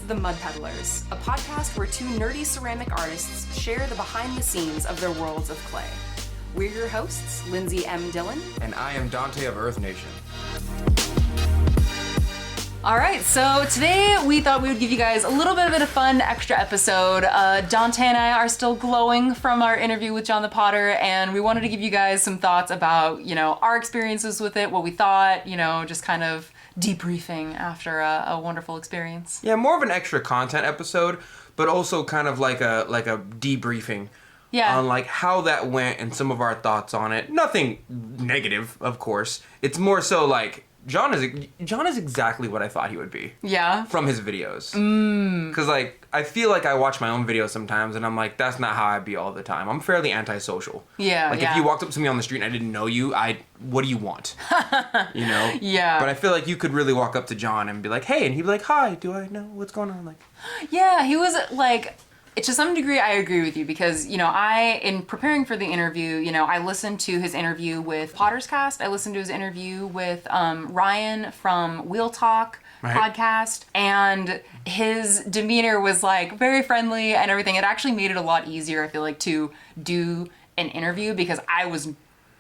The Mud Peddlers, a podcast where two nerdy ceramic artists share the behind the scenes of their worlds of clay. We're your hosts, Lindsey M Dillon. And I am Donte of Earth Nation. All right, so today we thought we would give you guys a little bit of a fun extra episode. Donte and I are still glowing from our interview with Jon the Potter, and we wanted to give you guys some thoughts about, our experiences with it, what we thought, just kind of debriefing after a wonderful experience. Yeah, more of an extra content episode, but also kind of like a debriefing. Yeah. On like how that went and some of our thoughts on it. Nothing negative, of course. It's more so like Jon is exactly what I thought he would be. Yeah. From his videos. Because I feel like I watch my own videos sometimes and I'm like, that's not how I'd be all the time. I'm fairly antisocial. Yeah. If you walked up to me on the street and I didn't know you, what do you want? Yeah. But I feel like you could really walk up to Jon and be like, hey, and he'd be like, hi, do I know what's going on? Yeah, he was like, to some degree, I agree with you because, in preparing for the interview, I listened to his interview with Potter's Cast. I listened to his interview with Ryan from Wheel Talk podcast, and his demeanor was like very friendly and everything. It actually made it a lot easier, I feel like, to do an interview because I was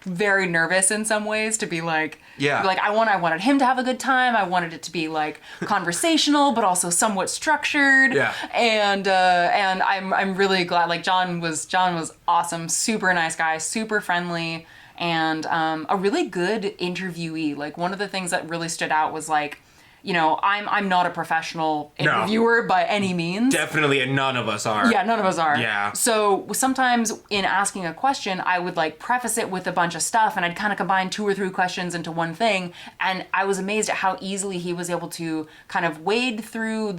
very nervous in some ways to be like, I wanted him to have a good time. I wanted it to be like conversational, but also somewhat structured. Yeah. And I'm really glad. Like Jon was awesome, super nice guy, super friendly, and a really good interviewee. Like one of the things that really stood out was like, I'm not a professional interviewer by any means. Definitely, and none of us are. Yeah, none of us are. Yeah. So sometimes in asking a question, I would like preface it with a bunch of stuff and I'd kind of combine 2 or 3 questions into one thing. And I was amazed at how easily he was able to kind of wade through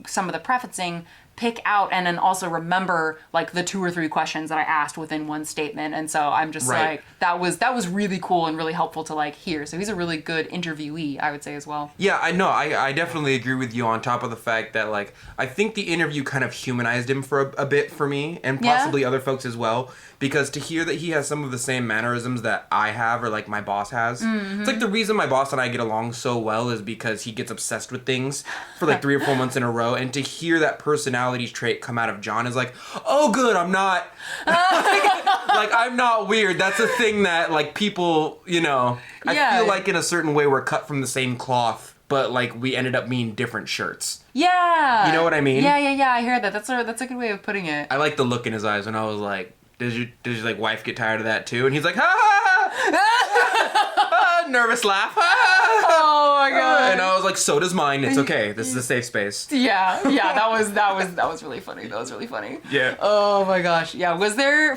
some of the prefacing, pick out, and then also remember like the 2 or 3 questions that I asked within one statement. And so I'm just like, that was really cool and really helpful to like hear. So he's a really good interviewee, I would say as well. Yeah, I know. I definitely agree with you on top of the fact that like, I think the interview kind of humanized him for a bit for me and possibly other folks as well. Because to hear that he has some of the same mannerisms that I have or like my boss has. Mm-hmm. It's like the reason my boss and I get along so well is because he gets obsessed with things for like 3 or 4 months in a row. And to hear that personality trait come out of Jon is like, oh good, I'm not like I'm not weird. That's a thing that like people, I feel like in a certain way we're cut from the same cloth, but like we ended up being different shirts. Yeah. You know what I mean? Yeah, I hear that. That's a good way of putting it. I like the look in his eyes when I was like, Does your like wife get tired of that too? And he's like, ha ha ha, nervous laugh. Oh my god! And I was like, so does mine. It's okay. This is a safe space. Yeah. That was really funny. That was really funny. Yeah. Oh my gosh. Yeah. Was there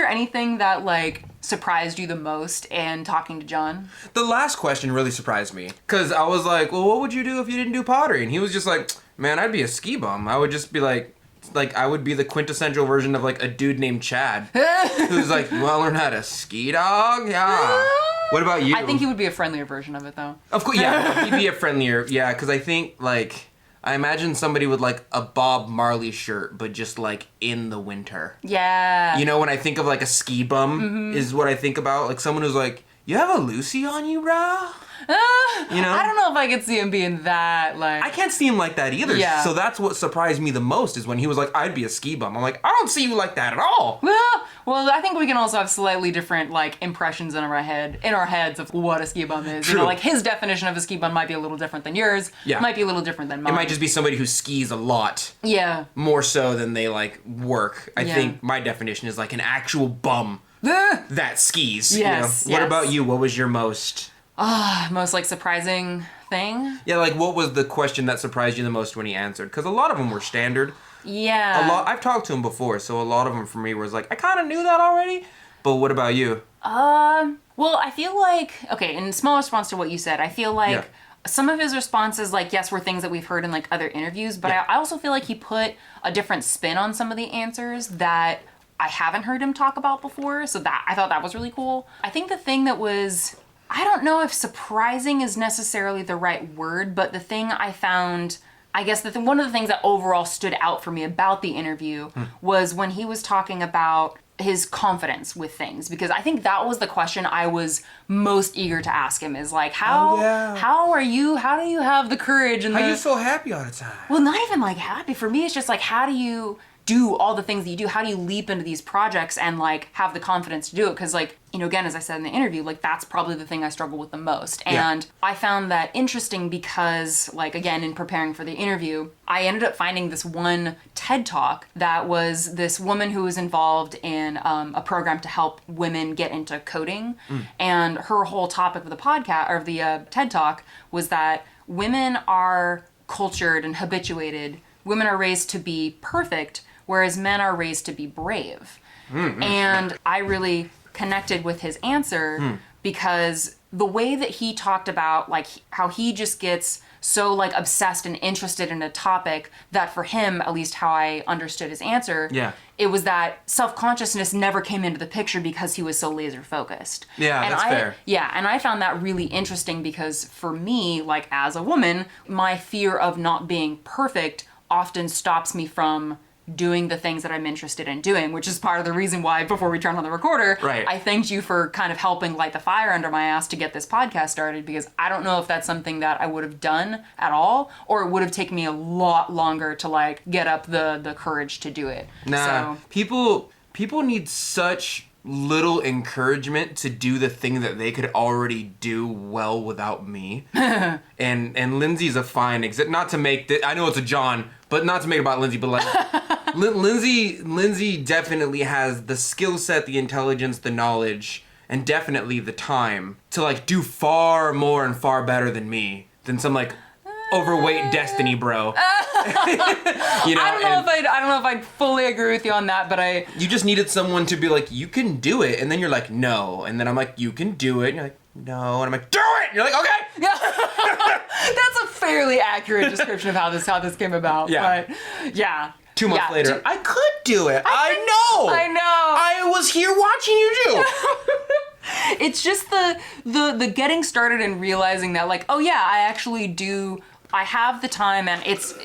anything that like surprised you the most in talking to Jon? The last question really surprised me because I was like, well, what would you do if you didn't do pottery? And he was just like, man, I'd be a ski bum. I would just be like I would be the quintessential version of like a dude named Chad who's like, you want to learn how to ski, dog? Yeah. What about you? I think he would be a friendlier version of it though. Of course, yeah. He'd be a friendlier, because I think like I imagine somebody with like a Bob Marley shirt, but just like in the winter. Yeah. When I think of like a ski bum is what I think about, like someone who's like, you have a Lucy on you, bro? I don't know if I could see him being that like. I can't see him like that either. Yeah. So that's what surprised me the most is when he was like, I'd be a ski bum. I'm like, I don't see you like that at all. Well, I think we can also have slightly different like impressions in our heads of what a ski bum is. True. Like his definition of a ski bum might be a little different than yours. Yeah. Might be a little different than mine. It might just be somebody who skis a lot. Yeah. More so than they like work. I think my definition is like an actual bum that skis. Yes. What about you? What was your most like surprising thing? Yeah, like what was the question that surprised you the most when he answered? Because a lot of them were standard. Yeah. I've talked to him before, so a lot of them for me was like, I kind of knew that already. But what about you? Well, I feel like, okay, in small response to what you said, I feel like some of his responses, like, yes, were things that we've heard in like other interviews, but I also feel like he put a different spin on some of the answers that I haven't heard him talk about before. So that I thought that was really cool. I think the thing that was, I don't know if surprising is necessarily the right word, but the thing I found, I guess one of the things that overall stood out for me about the interview was when he was talking about his confidence with things, because I think that was the question I was most eager to ask him, is like, how do you have the courage and how you so happy all the time? Well, not even like happy. For me, it's just like, how do you do all the things that you do? How do you leap into these projects and like have the confidence to do it? Because like, you know, again, as I said in the interview, like that's probably the thing I struggle with the most. And I found that interesting because, like, again, in preparing for the interview, I ended up finding this one TED Talk that was this woman who was involved in a program to help women get into coding. And her whole topic of the podcast, or the TED Talk, was that women are cultured and habituated. Women are raised to be perfect, whereas men are raised to be brave. And I really connected with his answer because the way that he talked about like how he just gets so like obsessed and interested in a topic that for him, at least how I understood his answer, it was that self-consciousness never came into the picture because he was so laser focused. Yeah, that's fair. Yeah, and I found that really interesting because for me, like as a woman, my fear of not being perfect often stops me from doing the things that I'm interested in doing, which is part of the reason why, before we turned on the recorder, I thanked you for kind of helping light the fire under my ass to get this podcast started, because I don't know if that's something that I would have done at all, or it would have taken me a lot longer to like get up the courage to do it. Nah, so, people need such little encouragement to do the thing that they could already do well without me. and Lindsey's a fine example. Not to make I know it's a Jon, but not to make it about Lindsey, but like Lindsey definitely has the skill set, the intelligence, the knowledge, and definitely the time to like do far more and far better than me, than some like overweight Destiny bro. You know, I don't know if I'd fully agree with you on that, but you just needed someone to be like, you can do it, and then you're like, no, and then I'm like, you can do it, and you're like, no, and I'm like, do it, and you're like, okay. That's a fairly accurate description of how this came about. But yeah. 2 months later, I could do it. I know. I was here watching you do. It's just the getting started and realizing that like, oh yeah, I actually do. I have the time, and it's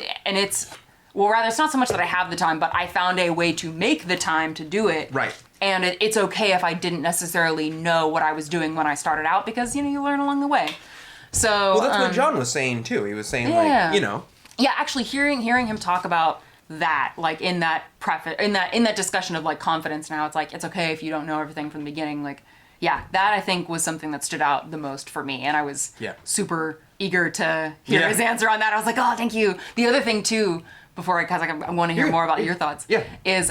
well, rather, it's not so much that I have the time, but I found a way to make the time to do it. Right. And it's okay if I didn't necessarily know what I was doing when I started out, because you know you learn along the way. So well, that's what Jon was saying too. He was saying like, you know. Yeah, actually hearing him talk about that, like in that in that discussion of like confidence, now it's like it's okay if you don't know everything from the beginning. Like, yeah, that I think was something that stood out the most for me, and I was super eager to hear his answer on that. I was like, oh, thank you. The other thing too, before because I want to hear more about your thoughts, is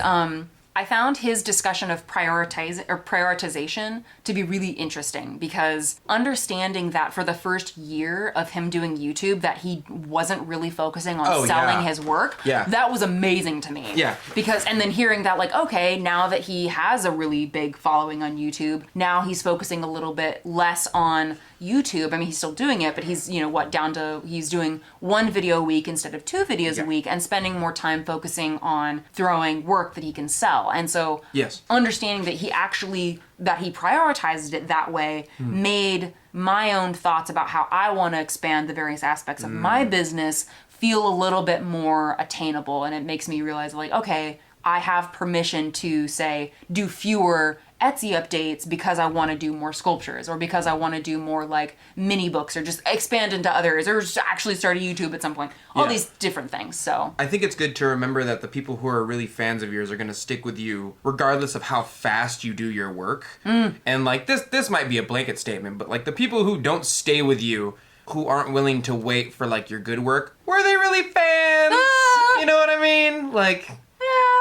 I found his discussion of prioritization to be really interesting, because understanding that for the first year of him doing YouTube that he wasn't really focusing on selling his work, that was amazing to me. Yeah. Because, and then hearing that like, okay, now that he has a really big following on YouTube, now he's focusing a little bit less on YouTube. I mean, he's still doing it, but he's, you know, down to, he's doing 1 video a week instead of 2 videos a week, and spending more time focusing on throwing work that he can sell. And so understanding that he prioritized it that way made my own thoughts about how I want to expand the various aspects of my business feel a little bit more attainable. And it makes me realize like, okay, I have permission to say, do fewer Etsy updates because I want to do more sculptures, or because I want to do more like mini books, or just expand into others, or just actually start a YouTube at some point. All these different things. So I think it's good to remember that the people who are really fans of yours are going to stick with you regardless of how fast you do your work. And like this might be a blanket statement, but like the people who don't stay with you, who aren't willing to wait for like your good work, were they really fans? You know what I mean? Like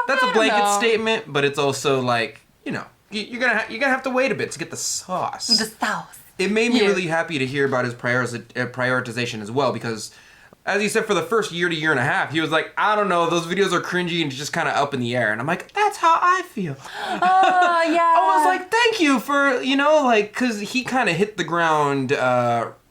that's a blanket statement, but it's also like, you know, you're gonna have to wait a bit to get the sauce. The sauce. It made me really happy to hear about his prioritization as well, because as he said, for the first year to year and a half, he was like, I don't know, those videos are cringy and just kind of up in the air. And I'm like, that's how I feel. Oh, yeah. I was like, thank you for, you know, like, because he kind of hit the ground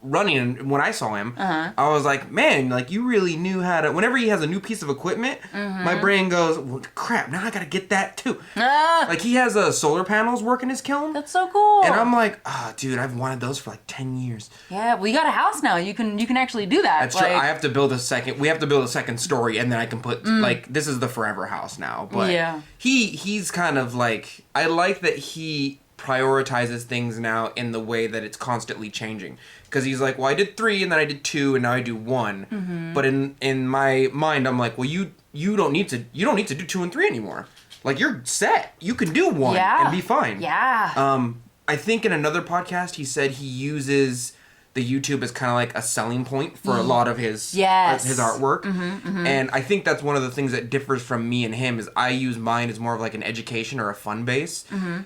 running, and when I saw him, I was like, man, like you really knew how to. Whenever he has a new piece of equipment, my brain goes, well, crap, now I gotta get that too. Like he has solar panels working his kiln. That's so cool. And I'm like, oh, dude, I've wanted those for like 10 years. Yeah, well, you got a house now. You can actually do that. That's true. I have to build a second. We have to build a second story, and then I can put like this is the forever house now. But he's kind of like, I like that he prioritizes things now in the way that it's constantly changing. Because he's like, well, I did 3, and then I did 2, and now I do 1. But in my mind, I'm like, well, you don't need to do 2 and 3 anymore. Like you're set. You can do 1 and be fine. Yeah. I think in another podcast he said he uses the YouTube as kind of like a selling point for a lot of his artwork. And I think that's one of the things that differs from me and him is I use mine as more of like an education or a fun base.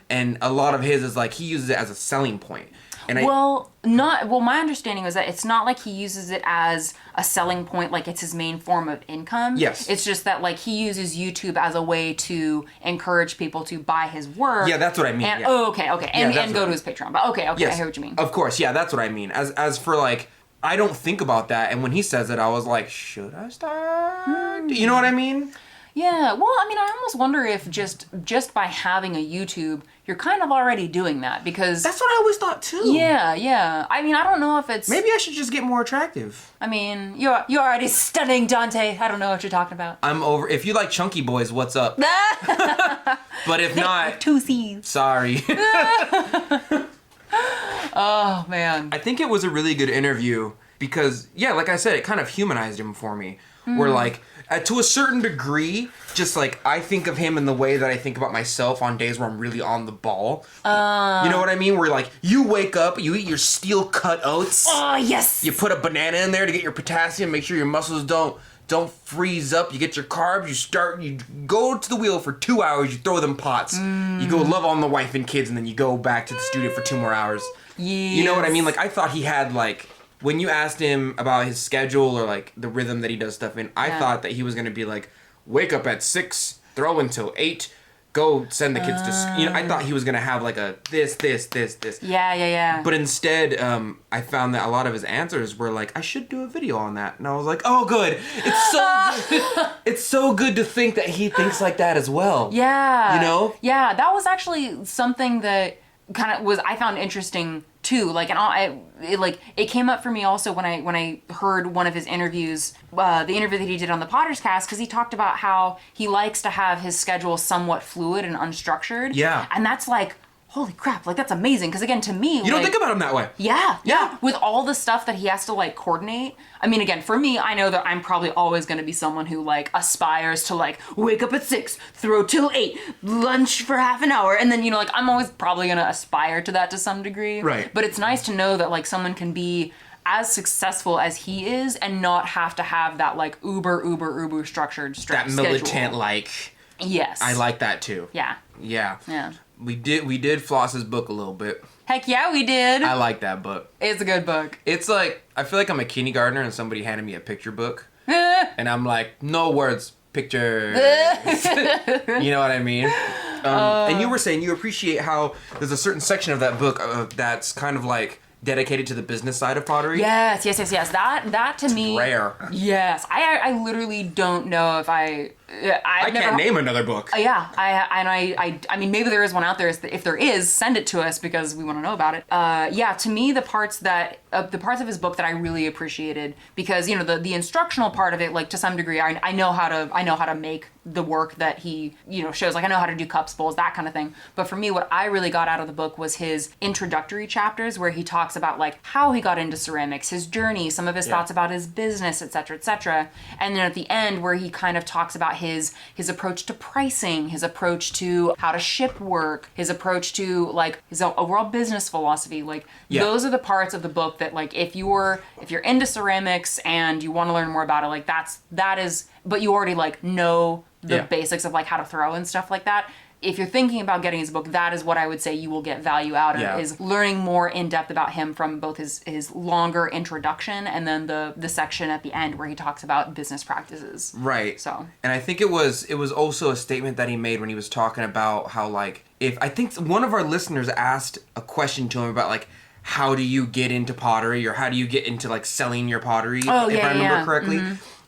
And a lot of his is like he uses it as a selling point. And my understanding was that it's not like he uses it as a selling point, like it's his main form of income. Yes. It's just that like he uses YouTube as a way to encourage people to buy his work. Yeah, that's what I mean. And, yeah. Oh, okay. And go to his Patreon. But okay, yes. I hear what you mean. Of course, yeah, that's what I mean. As for like, I don't think about that, and when he says it, I was like, should I start? You know what I mean? Yeah, well, I mean, I almost wonder if just by having a YouTube, you're kind of already doing that because... That's what I always thought, too. Yeah. I mean, I don't know if it's... Maybe I should just get more attractive. I mean, you're already stunning, Donte. I don't know what you're talking about. I'm over... If you like chunky boys, what's up? But if not... 2 C's. Sorry. Oh, man. I think it was a really good interview because, yeah, like I said, it kind of humanized him for me. Where, like... to a certain degree, just like I think of him in the way that I think about myself on days where I'm really on the ball. You know what I mean? Where like you wake up, you eat your steel cut oats. Oh yes. You put a banana in there to get your potassium, make sure your muscles don't freeze up. You get your carbs. You go to the wheel for 2 hours. You throw them pots. You go love on the wife and kids, and then you go back to the studio for 2 more hours. Yes. You know what I mean? Like I thought he had like. When you asked him about his schedule or like the rhythm that he does stuff in, I thought that he was gonna be like, wake up at 6, throw until 8, go send the kids to. You know, I thought he was gonna have like a this. Yeah. But instead, I found that a lot of his answers were like, I should do a video on that, and I was like, oh, good. It's so good. It's so good to think that he thinks like that as well. Yeah. You know? Yeah, that was actually something that kind of was I found interesting too. Like, and it came up for me also when I heard one of his interviews, the interview that he did on the Potter's Cast, because he talked about how he likes to have his schedule somewhat fluid and unstructured. Yeah. And that's like, holy crap, like that's amazing. Because again, to me, you don't think about him that way. Yeah. With all the stuff that he has to like coordinate. I mean, again, for me, I know that I'm probably always going to be someone who like aspires to like wake up at 6, throw till 8, lunch for half an hour. And then, you know, like I'm always probably going to aspire to that to some degree. Right. But it's nice to know that like someone can be as successful as he is and not have to have that like uber structured that militant schedule. Like. Yes. I like that too. Yeah. Yeah. We did floss his book a little bit. Heck yeah, we did. I like that book. It's a good book. It's like, I feel like I'm a kindergartner and somebody handed me a picture book. And I'm like, no words, pictures. You know what I mean? And you were saying you appreciate how there's a certain section of that book that's kind of like dedicated to the business side of pottery. Yes. That to me. Rare. Yes. I literally don't know if I can't name another book. Yeah, I mean, maybe there is one out there. If there is, send it to us because we want to know about it. Yeah, to me, the parts of his book that I really appreciated, because you know the instructional part of it, like to some degree, I know how to make the work that he shows. Like I know how to do cups, bowls, that kind of thing. But for me, what I really got out of the book was his introductory chapters, where he talks about like how he got into ceramics, his journey, some of his thoughts about his business, etc. And then at the end, where he kind of talks about his approach to pricing, his approach to how to ship work, his approach to like his overall business philosophy. Like those are the parts of the book that like if you're into ceramics and you want to learn more about it, like that is, but you already like know the basics of like how to throw and stuff like that. If you're thinking about getting his book, that is what I would say you will get value out of, is learning more in depth about him from both his longer introduction and then the section at the end where he talks about business practices. Right. So. And I think it was also a statement that he made when he was talking about how like, if I think one of our listeners asked a question to him about like, how do you get into pottery, or how do you get into like selling your pottery, if I remember correctly.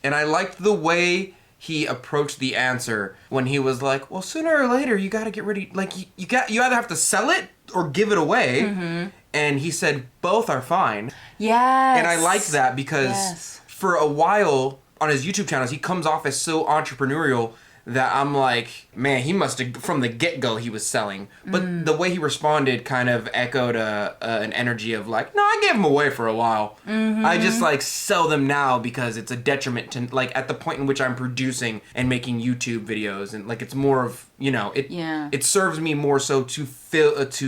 And I liked the way he approached the answer when he was like, well, sooner or later you got to get ready, like you either have to sell it or give it away. And he said both are fine. Yes. And I liked that because for a while on his YouTube channels he comes off as so entrepreneurial that I'm like, man, he must have, from the get-go he was selling. But the way he responded kind of echoed an energy of like, no, I gave them away for a while. I just like sell them now because it's a detriment to, like, at the point in which I'm producing and making YouTube videos, and like it's more of, you know, it serves me more so to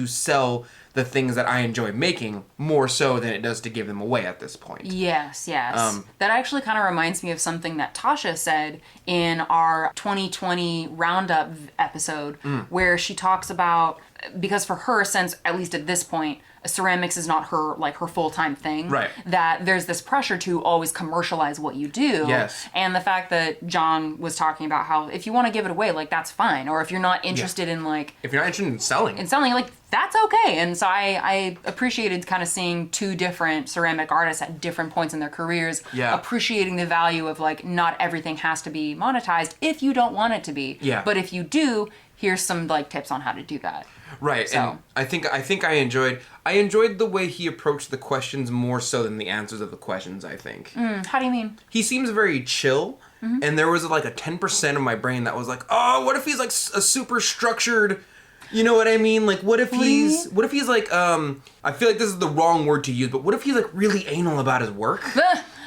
sell the things that I enjoy making more so than it does to give them away at this point. Yes. That actually kind of reminds me of something that Tasha said in our 2020 roundup episode, where she talks about, because for her, since at least at this point, ceramics is not her full-time thing. Right. That there's this pressure to always commercialize what you do. Yes. And the fact that Jon was talking about how if you want to give it away, like that's fine. Or if you're not interested in like... If you're not interested in selling, like that's okay. And so I appreciated kind of seeing two different ceramic artists at different points in their careers. Yeah. Appreciating the value of like not everything has to be monetized if you don't want it to be. Yeah. But if you do, here's some like tips on how to do that. Right. So. And I think I enjoyed the way he approached the questions more so than the answers of the questions, I think. How do you mean? He seems very chill, and there was like a 10% of my brain that was like, oh, what if he's like a super structured, you know what I mean? Like, what if he's like, I feel like this is the wrong word to use, but what if he's like really anal about his work?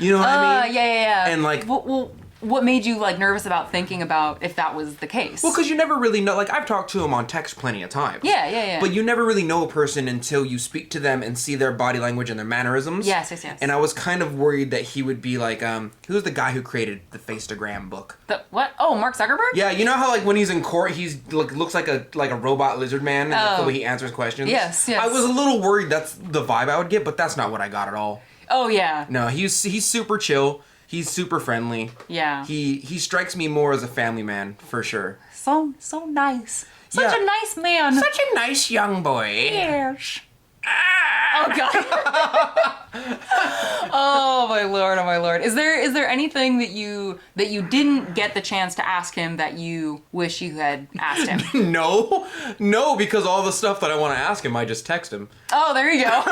You know what I mean? Yeah. And like... Well, what made you like nervous about thinking about if that was the case? Well, because you never really know. Like, I've talked to him on text plenty of times. Yeah. But you never really know a person until you speak to them and see their body language and their mannerisms. Yes. And I was kind of worried that he would be like, who's the guy who created the Faceagram book? The what? Oh, Mark Zuckerberg? Yeah, you know how like when he's in court, he's looks like a robot lizard man, and the way he answers questions. Yes. I was a little worried that's the vibe I would get, but that's not what I got at all. Oh yeah. No, he's super chill. He's super friendly. Yeah. He strikes me more as a family man, for sure. So nice. Such a nice man. Such a nice young boy. Yes. Oh god. Oh my lord. Is there anything that you didn't get the chance to ask him that you wish you had asked him? No, because all the stuff that I want to ask him, I just text him. Oh, there you go.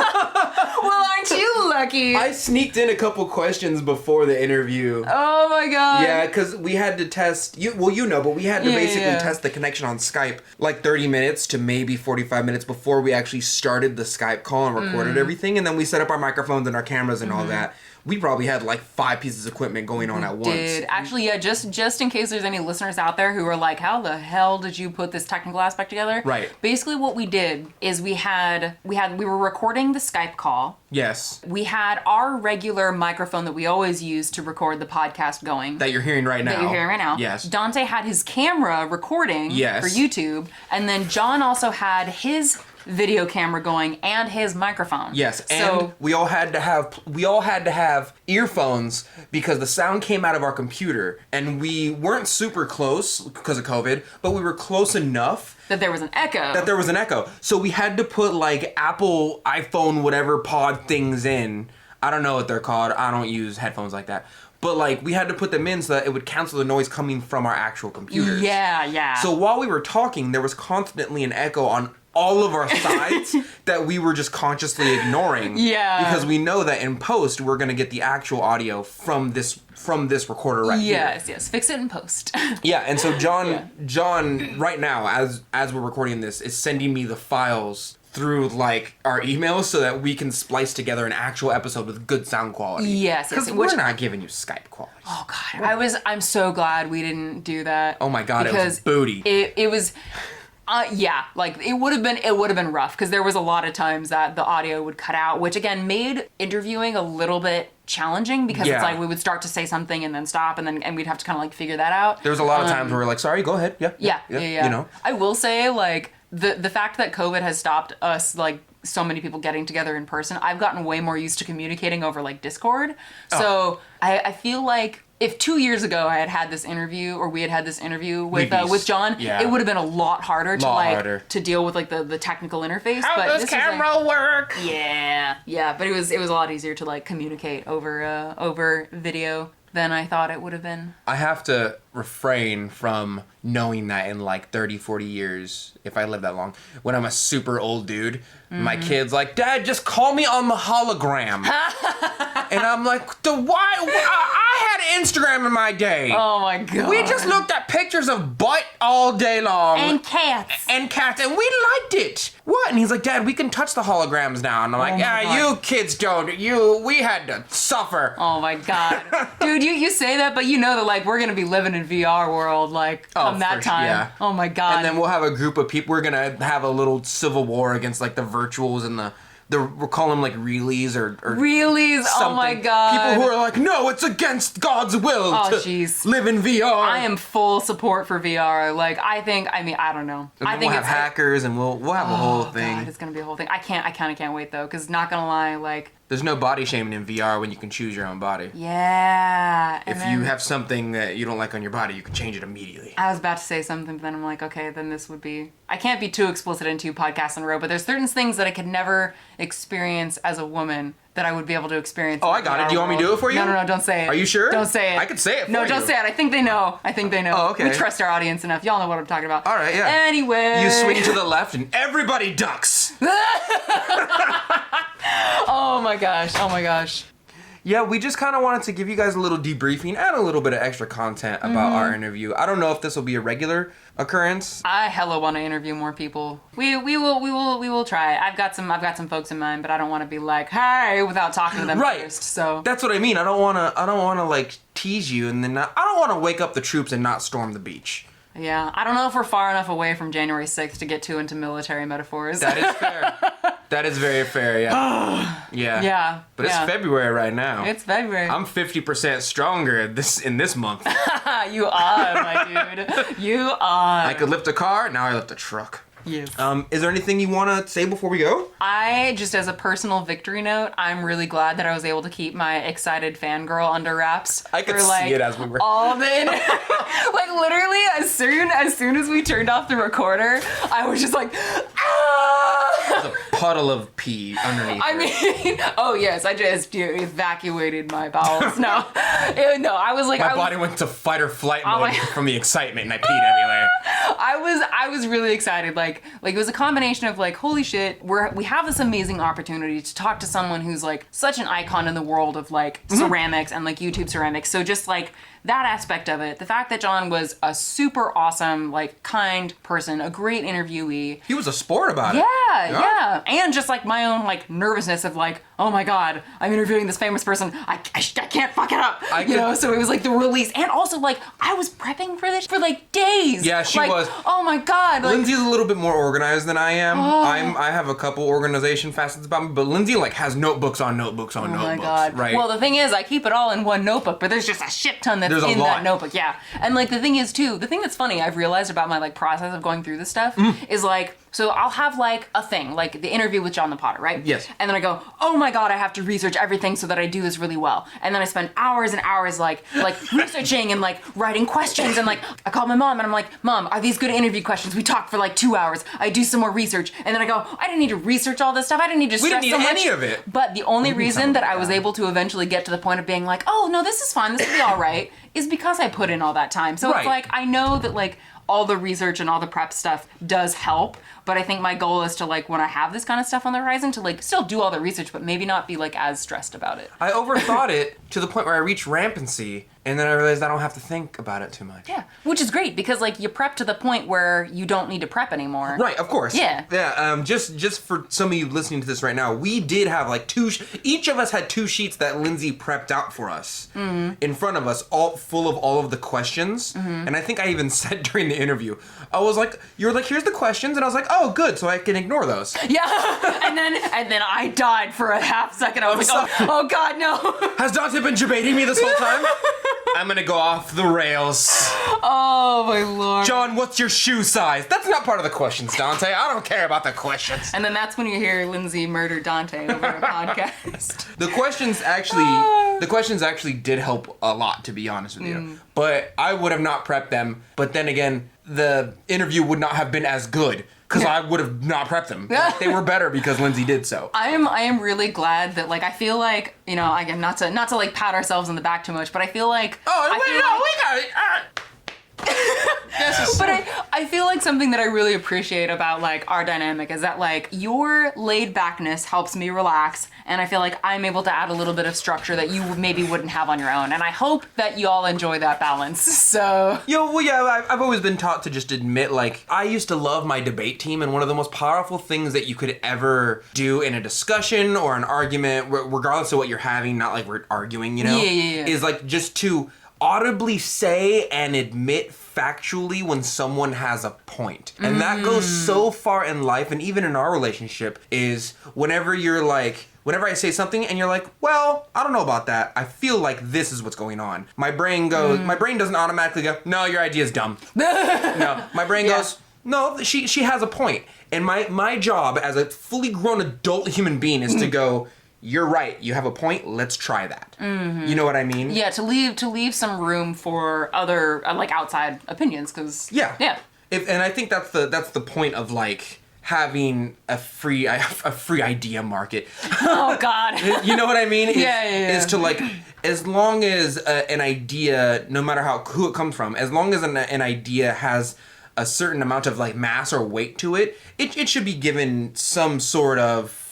Well, aren't you lucky? I sneaked in a couple questions before the interview. Oh my god. Yeah, because we had to test, but we had to basically test the connection on Skype like 30 minutes to maybe 45 minutes before we actually started the Skype call and recorded everything, and then we set up our microphones and our cameras and all that. We probably had like 5 pieces of equipment going on at once. Actually, yeah, just in case there's any listeners out there who are like, how the hell did you put this technical aspect together? Right. Basically what we did is we were recording the Skype call. Yes. We had our regular microphone that we always use to record the podcast going. That you're hearing right now. Yes. Donte had his camera recording for YouTube, and then Jon also had his video camera going and his microphone. Yes, and we all had to have earphones because the sound came out of our computer, and we weren't super close because of COVID, but we were close enough that there was an echo. So we had to put like Apple iPhone whatever pod things in. I don't know what they're called. I don't use headphones like that. But like we had to put them in so that it would cancel the noise coming from our actual computers. Yeah. So while we were talking, there was constantly an echo on all of our sides that we were just consciously ignoring. Yeah. Because we know that in post we're gonna get the actual audio from this recorder right here. Yes. Fix it in post. Yeah, and so Jon right now, as we're recording this, is sending me the files through like our emails so that we can splice together an actual episode with good sound quality. Yes. Because we're not giving you Skype quality. Oh god, I'm so glad we didn't do that. Oh my god, it was booty. It was. Like it would have been rough because there was a lot of times that the audio would cut out, which again made interviewing a little bit challenging because it's like we would start to say something and then stop and we'd have to kind of like figure that out. There was a lot of times where we're like, sorry, go ahead. Yeah. You know, I will say like the fact that COVID has stopped us like so many people getting together in person, I've gotten way more used to communicating over like Discord. So I feel like if 2 years ago I had had this interview, or we had had this interview with Jon, it would have been a lot harder to deal with like the technical interface. How does camera work? Yeah, but it was a lot easier to like communicate over video than I thought it would have been. I have to refrain from knowing that in like 30, 40 years, if I live that long, when I'm a super old dude, my kid's like, Dad, just call me on the hologram. And I'm like, why? I had Instagram in my day. Oh my God. We just looked at pictures of butt all day long. And cats. And we liked it. What? And he's like, Dad, we can touch the holograms now. And I'm like, you kids don't. We had to suffer. Oh my God. Dude, you say that, but you know that like we're going to be living in VR world like come that time. Yeah. Oh my God. And then we'll have a group of people. We're going to have a little civil war against like the virtuals and we'll call them like realies or realies. Something. Oh my God. People who are like, no, it's against God's will to live in VR. I am full support for VR. Like, I don't know. And I think we'll have hackers and we'll have a whole thing. God, it's gonna be a whole thing. I kind of can't wait though, because not gonna lie, like. There's no body shaming in VR when you can choose your own body. Yeah. If you have something that you don't like on your body, you can change it immediately. I was about to say something, but then I'm like, okay, then this would be... I can't be too explicit in 2 podcasts in a row, but there's certain things that I could never experience as a woman that I would be able to experience. Oh, I got it. Do you want me to do it for you? No, don't say it. Are you sure? Don't say it. I could say it for you. No, don't say it. I think they know. Oh, okay. We trust our audience enough. Y'all know what I'm talking about. All right, yeah. Anyway. You swing to the left and everybody ducks. Oh my gosh. Yeah, we just kind of wanted to give you guys a little debriefing and a little bit of extra content about our interview. I don't know if this will be a regular occurrence. I hella want to interview more people. We will try. I've got some folks in mind, but I don't want to be like, hey, without talking to them first. So that's what I mean. I don't want to like tease you, and then I don't want to wake up the troops and not storm the beach. Yeah, I don't know if we're far enough away from January 6th to get too into military metaphors. That is fair. That is very fair, yeah. Yeah. But it's February right now. It's February. I'm 50% stronger in this month. You are, my dude. You are. I could lift a car, now I lift a truck. Yes. Is there anything you want to say before we go? I, just as a personal victory note, I'm really glad that I was able to keep my excited fangirl under wraps. I could see it as we were. All the like literally as soon as we turned off the recorder, I was just like, ah! There's a puddle of pee underneath. I mean, oh yes, I just evacuated my bowels. No, I was like, my body went to fight or flight mode from the excitement, and I peed everywhere. I was really excited. Like it was a combination of like, holy shit, we have this amazing opportunity to talk to someone who's like such an icon in the world of like ceramics and like YouTube ceramics. So just like that aspect of it, the fact that Jon was a super awesome, like kind person, a great interviewee. He was a sport about it. Yeah. And just like my own like nervousness of like, oh my God, I'm interviewing this famous person. I can't fuck it up. So it was like the release. And also like, I was prepping for this for like days. Yeah, she was. Oh my God. Like, Lindsey's a little bit more organized than I am. I have a couple organization facets about me, but Lindsey like has notebooks on notebooks on notebooks. Oh my God. Right. Well, the thing is, I keep it all in one notebook, but there's just a shit ton that's in that notebook. Yeah. And like the thing is too, the thing that's funny I've realized about my like process of going through this stuff is like, so I'll have like a thing, like the interview with Jon the Potter, right? Yes. And then I go, oh my God, I have to research everything so that I do this really well. And then I spend hours and hours like researching and like writing questions, and like I call my mom and I'm like, Mom, are these good interview questions? We talked for like 2 hours. I do some more research. And then I go, I didn't need to research all this stuff. I didn't need to stress so much. We didn't need any of it. But the only reason that I was able to eventually get to the point of being like, oh no, this is fine, this will be all right, is because I put in all that time. So it's like, I know that like all the research and all the prep stuff does help, but I think my goal is to like, when I have this kind of stuff on the horizon, to like still do all the research, but maybe not be like as stressed about it. I overthought it to the point where I reached rampancy, and then I realized I don't have to think about it too much. Yeah, which is great because like you prep to the point where you don't need to prep anymore. Right, of course. Yeah. Yeah. Just for some of you listening to this right now, we did have like each of us had 2 sheets that Lindsey prepped out for us in front of us, all full of all of the questions. And I think I even said during the interview, I was like, you were like, here's the questions, and I was like, oh, good, so I can ignore those. Yeah. and then I died for a half second. I was like, oh God, no. Has Donte been debating me this whole time? I'm gonna go off the rails. Oh my Lord. Jon, what's your shoe size? That's not part of the questions, Donte. I don't care about the questions. And then that's when you hear Lindsey murder Donte over a podcast. The questions actually The questions actually did help a lot, to be honest with you. But I would have not prepped them. But then again, the interview would not have been as good because I would have not prepped them. Like, they were better because Lindsey did so. I am really glad that, like, I feel like, you know, again, not to like pat ourselves on the back too much, but I feel like we got it. But I feel like something that I really appreciate about like our dynamic is that like your laid backness helps me relax, and I feel like I'm able to add a little bit of structure that you maybe wouldn't have on your own, and I hope that you all enjoy that balance. So I've always been taught to just admit, like, I used to love my debate team, and one of the most powerful things that you could ever do in a discussion or an argument, regardless of what you're having, not like we're arguing, you know, is like just to audibly say and admit factually when someone has a point. And that goes so far in life, and even in our relationship, is whenever I say something and you're like, well, I don't know about that. I feel like this is what's going on. My brain doesn't automatically go, no, your idea's dumb. No, my brain goes, no, she has a point. And my job as a fully grown adult human being is to go, you're right, you have a point, let's try that. You know what I mean? Yeah, to leave some room for other like outside opinions, because and I think that's the point of like having a free idea market. Oh God. You know what I mean? Is to like, as long as an idea, no matter who it comes from, as long as an idea has a certain amount of like mass or weight to it, it should be given some sort of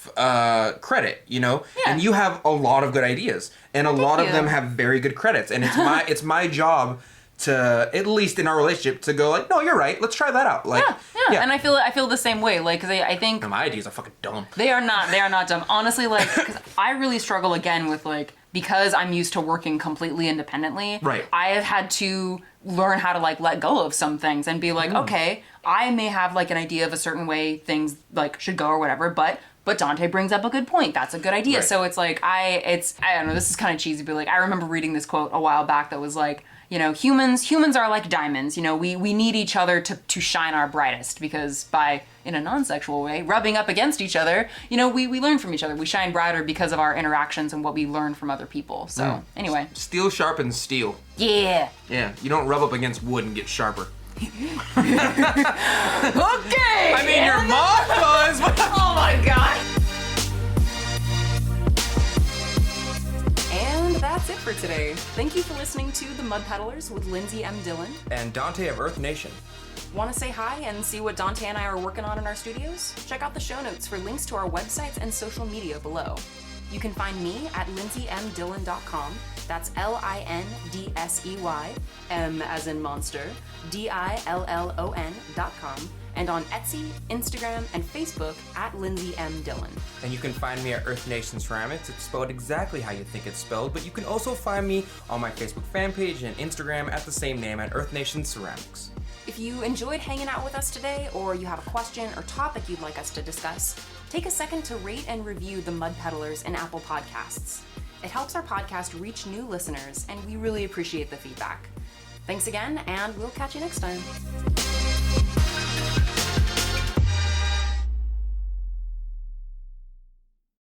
credit, you know? And you have a lot of good ideas, and a lot of them have very good credits, and it's my job to, at least in our relationship, to go like, no, you're right, let's try that out. Like, and I feel the same way, like, because I think my ideas are fucking dumb. They are not dumb, honestly. Like, because I really struggle again with like, because I'm used to working completely independently, right, I have had to learn how to like let go of some things and be like, okay, I may have like an idea of a certain way things like should go or whatever, but Donte brings up a good point. That's a good idea. Right. So it's like, I don't know, this is kind of cheesy, but like, I remember reading this quote a while back that was like, you know, humans are like diamonds. You know, we need each other to shine our brightest, because by, in a non-sexual way, rubbing up against each other, you know, we learn from each other. We shine brighter because of our interactions and what we learn from other people. So anyway. Steel sharpens steel. Yeah. Yeah, you don't rub up against wood and get sharper. Okay! I mean, your mom does! Oh my God! And that's it for today. Thank you for listening to The Mud Peddlers with Lindsey M Dillon and Donte of Earth Nation. Want to say hi and see what Donte and I are working on in our studios? Check out the show notes for links to our websites and social media below. You can find me at lindseyMdillon.com. That's LINDSEY, M as in monster, DILLON.com, and on Etsy, Instagram, and Facebook at Lindsey M Dillon. And you can find me at Earth Nation Ceramics. It's spelled exactly how you think it's spelled, but you can also find me on my Facebook fan page and Instagram at the same name, at Earth Nation Ceramics. If you enjoyed hanging out with us today, or you have a question or topic you'd like us to discuss, take a second to rate and review The Mud Peddlers in Apple Podcasts. It helps our podcast reach new listeners, and we really appreciate the feedback. Thanks again, and we'll catch you next time.